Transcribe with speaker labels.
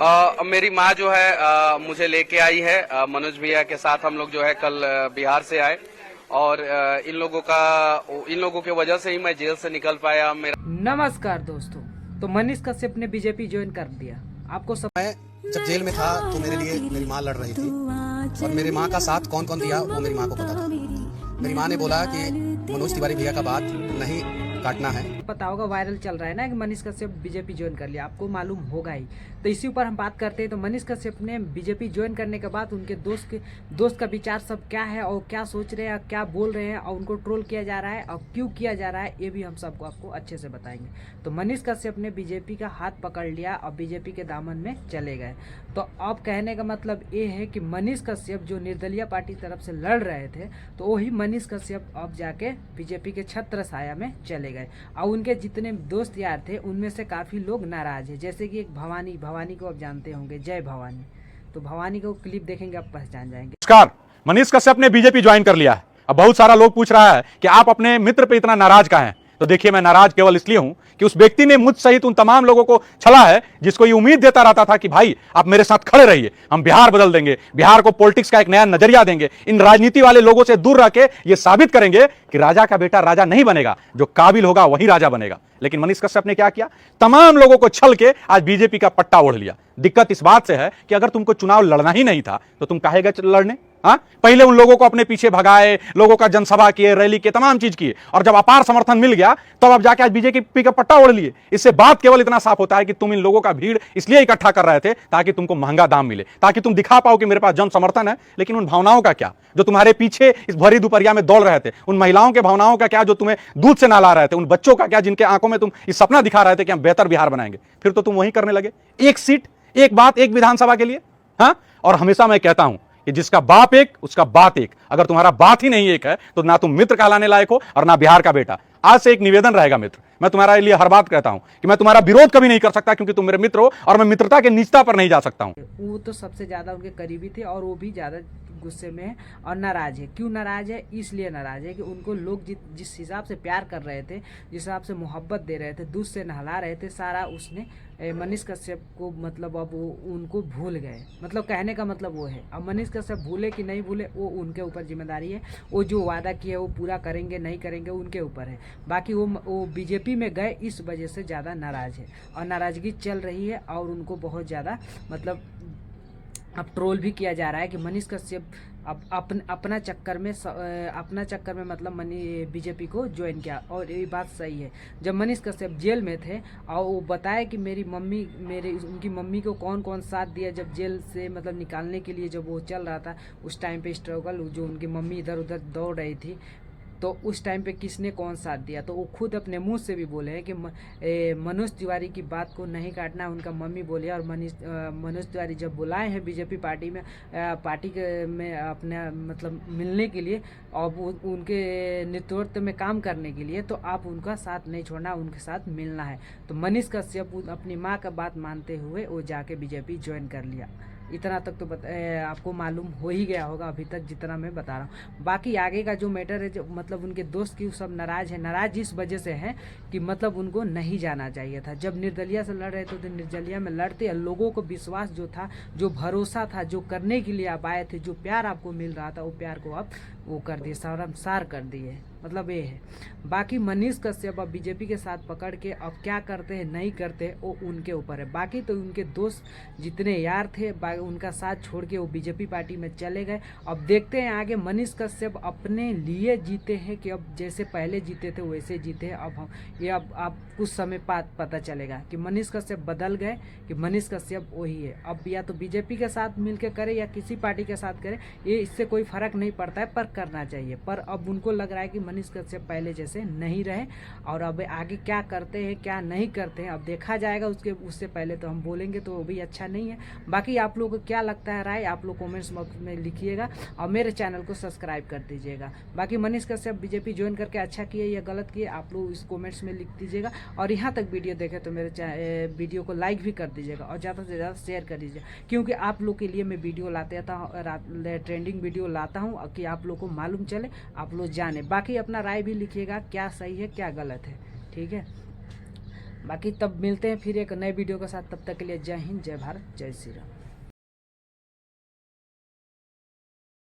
Speaker 1: मेरी माँ जो है मुझे लेके आई है। मनोज भैया के साथ हम लोग जो है कल बिहार से आए और इन लोगों के वजह से ही मैं जेल से निकल पाया।
Speaker 2: नमस्कार दोस्तों, तो मनीष कश्यप ने बीजेपी ज्वाइन कर दिया। आपको सब
Speaker 3: मैं जब जेल में था तो मेरे लिए मेरी माँ लड़ रही थी और मेरी माँ का साथ कौन कौन दिया वो मेरी माँ को पता था। मेरी माँ ने बोला कि मनोज तिवारी भैया का बात नहीं काटना है।
Speaker 2: पता होगा, वायरल चल रहा है ना कि मनीष कश्यप बीजेपी ज्वाइन कर लिया, आपको मालूम होगा ही। तो इसी ऊपर हम बात करते हैं। तो मनीष कश्यप ने बीजेपी ज्वाइन करने के बाद उनके दोस्त का विचार सब क्या है और क्या सोच रहे हैं, क्या बोल रहे हैं और उनको ट्रोल किया जा रहा है और क्यों किया जा रहा है, ये भी हम सबको आपको अच्छे से बताएंगे। तो मनीष कश्यप ने बीजेपी का हाथ पकड़ लिया और बीजेपी के दामन में चले गए। तो अब कहने का मतलब ये है कि मनीष कश्यप जो निर्दलीय पार्टी तरफ से लड़ रहे थे, तो वही मनीष कश्यप अब जाके बीजेपी के छत्र छाया में चले गए। और उनके जितने दोस्त यार थे उनमें से काफ़ी लोग नाराज है। जैसे कि एक भवानी को आप जानते होंगे, जय भवानी। तो भवानी को क्लिप देखेंगे आप पहचान जाएंगे।
Speaker 4: नमस्कार, मनीष कश्यप ने बीजेपी ज्वाइन कर लिया है। अब बहुत सारा लोग पूछ रहा है कि आप अपने मित्र पे इतना नाराज का हैं। तो देखिए, मैं नाराज केवल इसलिए हूं कि उस व्यक्ति ने मुझ सहित उन तमाम लोगों को छला है जिसको ये उम्मीद देता रहता था कि भाई आप मेरे साथ खड़े रहिए, हम बिहार बदल देंगे, बिहार को पॉलिटिक्स का एक नया नजरिया देंगे, इन राजनीति वाले लोगों से दूर रह के ये साबित करेंगे कि राजा का बेटा राजा नहीं बनेगा, जो काबिल होगा वही राजा बनेगा। लेकिन मनीष कश्यप ने क्या किया? तमाम लोगों को छल के आज बीजेपी का पट्टा ओढ़ लिया। दिक्कत इस बात से है कि अगर तुमको चुनाव लड़ना ही नहीं था तो तुम काहे गए लड़ने? हाँ, पहले उन लोगों को अपने पीछे भगाए, लोगों का जनसभा किए, रैली किए, तमाम चीज किए, और जब अपार समर्थन मिल गया तब अब जाके आज बीजेपी का पट्टा ओढ़ लिए। इससे बात केवल इतना साफ होता है कि तुम इन लोगों का भीड़ इसलिए इकट्ठा कर रहे थे ताकि तुमको महंगा दाम मिले, ताकि तुम दिखा पाओ कि मेरे पास जन समर्थन है। लेकिन उन भावनाओं का क्या जो तुम्हारे पीछे इस भरी दोपहरिया में दौड़ रहे थे? उन महिलाओं के भावनाओं का क्या जो तुम्हें दूध से नहला रहे थे? उन बच्चों का क्या जिनके आंखों में तुम इस सपना दिखा रहे थे कि हम बेहतर बिहार बनाएंगे? फिर तो तुम वही करने लगे, एक सीट, एक बात, एक विधानसभा के लिए। हाँ, और हमेशा मैं कहता हूं कि जिसका बाप एक उसका बात एक। अगर तुम्हारा बात ही नहीं एक है तो ना तुम मित्र कहलाने लायक हो और ना बिहार का बेटा। आज से एक निवेदन रहेगा मित्र, मैं तुम्हारे लिए हर बात कहता हूं कि मैं तुम्हारा विरोध कभी नहीं कर सकता क्योंकि तुम मेरे मित्र हो और मैं मित्रता के निजता पर नहीं जा सकता हूं।
Speaker 2: वो तो सबसे ज्यादा उनके करीबी थे और वो भी ज्यादा गुस्से में है और नाराज है। क्यों नाराज है? इसलिए नाराज है कि उनको लोग जिस हिसाब से प्यार कर रहे थे, जिस हिसाब से मोहब्बत दे रहे थे, दूध से नहला रहे थे, सारा उसने मनीष कश्यप को मतलब अब वो उनको भूल गए। मतलब कहने का मतलब वो है, अब मनीष कश्यप भूले कि नहीं भूले वो उनके ऊपर जिम्मेदारी है। वो जो वादा किया वो पूरा करेंगे नहीं करेंगे उनके ऊपर है। बाकी वो बीजेपी में गए इस वजह से ज़्यादा नाराज है और नाराज़गी चल रही है और उनको बहुत ज़्यादा मतलब अब ट्रोल भी किया जा रहा है कि मनीष कश्यप अब अपना चक्कर में मतलब बीजेपी को ज्वाइन किया। और ये बात सही है। जब मनीष कश्यप जेल में थे और वो बताया कि उनकी मम्मी को कौन कौन साथ दिया जब जेल से मतलब निकालने के लिए जब वो चल रहा था, उस टाइम पे स्ट्रगल जो उनकी मम्मी इधर उधर दौड़ रही थी, तो उस टाइम पे किसने कौन साथ दिया। तो वो खुद अपने मुंह से भी बोले हैं कि मनोज तिवारी की बात को नहीं काटना, उनका मम्मी बोली। और मनोज तिवारी जब बुलाए हैं बीजेपी पार्टी में अपने मतलब मिलने के लिए और उनके नेतृत्व में काम करने के लिए, तो आप उनका साथ नहीं छोड़ना, उनके साथ मिलना है। तो मनीष कश्यप अपनी माँ का बात मानते हुए वो जाके बीजेपी ज्वाइन कर लिया। इतना तक तो आपको मालूम हो ही गया होगा अभी तक जितना मैं बता रहा हूँ। बाकी आगे का जो मैटर है, जो मतलब उनके दोस्त की सब नाराज है। नाराज इस वजह से है कि मतलब उनको नहीं जाना चाहिए था। जब निर्दलीय से लड़ रहे थे तो निर्दलीय में लड़ते, लोगों को विश्वास जो था, जो भरोसा था, जो करने के लिए आप आए थे, जो प्यार आपको मिल रहा था, वो प्यार को आप वो कर दिए, शर्मसार कर दिए। मतलब ये है। बाकी मनीष कश्यप अब बीजेपी के साथ पकड़ के अब क्या करते हैं नहीं करते वो उनके ऊपर है। बाकी तो उनके दोस्त जितने यार थे उनका साथ छोड़ के वो बीजेपी पार्टी में चले गए। अब देखते हैं आगे मनीष कश्यप अपने लिए जीते हैं कि अब जैसे पहले जीते थे वैसे जीते हैं। अब कुछ समय बाद पता चलेगा कि मनीष कश्यप बदल गए कि मनीष कश्यप वही है। अब या तो बीजेपी के साथ मिलकर करे या किसी पार्टी के साथ करे, ये इससे कोई फर्क नहीं पड़ता है, पर करना चाहिए। पर अब उनको लग रहा है कि मनीष कश्यप पहले जैसे नहीं रहे और अब आगे क्या करते हैं क्या नहीं करते हैं अब देखा जाएगा। उससे पहले तो हम बोलेंगे तो वो भी अच्छा नहीं है। बाकी आप लोगों को क्या लगता है राय, आप लोग कमेंट्स बॉक्स में लिखिएगा और मेरे चैनल को सब्सक्राइब कर दीजिएगा। बाकी मनीष कश्यप बीजेपी ज्वाइन करके अच्छा किए या गलत किए आप लोग इस कमेंट्स में लिख दीजिएगा। और यहाँ तक वीडियो देखे तो मेरे वीडियो को लाइक भी कर दीजिएगा और ज़्यादा से ज़्यादा शेयर कर दीजिएगा, क्योंकि आप लोग के लिए मैं वीडियो लाते रहता हूँ, ट्रेंडिंग वीडियो लाता हूँ कि आप लोग को मालूम चले, आप लोग जाने। बाकी अपना राय भी लिखिएगा क्या सही है क्या गलत है, ठीक है। बाकी तब मिलते हैं फिर एक नए वीडियो के साथ, तब तक के लिए जय हिंद, जय भारत, जय श्री राम।